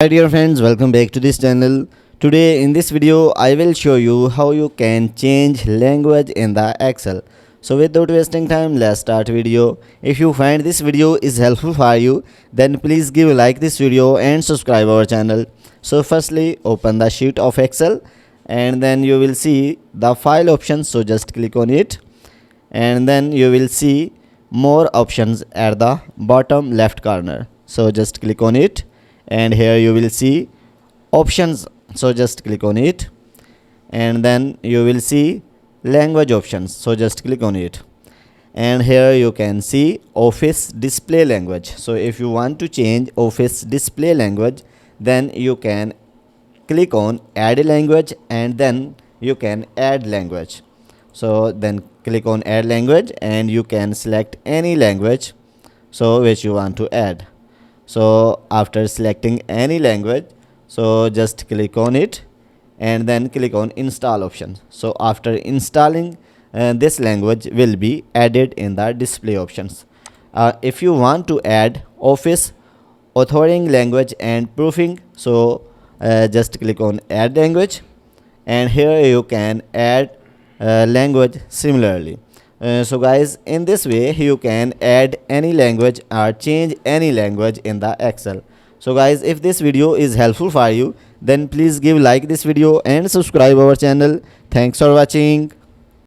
Hi dear friends, welcome back to this channel. Today in this video I will show you how you can change language in the Excel. So without wasting time, let's start video. If you find this video is helpful for you, then please give a like this video and subscribe our channel. So firstly open the sheet of Excel and then you will see the file option, so just click on it and then you will see more options at the bottom left corner, so just click on it and here you will see options, so just click on it and then you will see language options, so just click on it and here you can see office display language. So if you want to change office display language, then you can click on add language and then you can add language. So then click on add language and you can select any language so which you want to add. So after selecting any language, so just click on it and then click on install option. So after installing, this language will be added in the display options. If you want to add office authoring language and proofing, so just click on add language and here you can add language similarly. So guys, in this way you can add any language or change any language in the Excel. So guys, if this video is helpful for you, then please give like this video and subscribe our channel. Thanks for watching.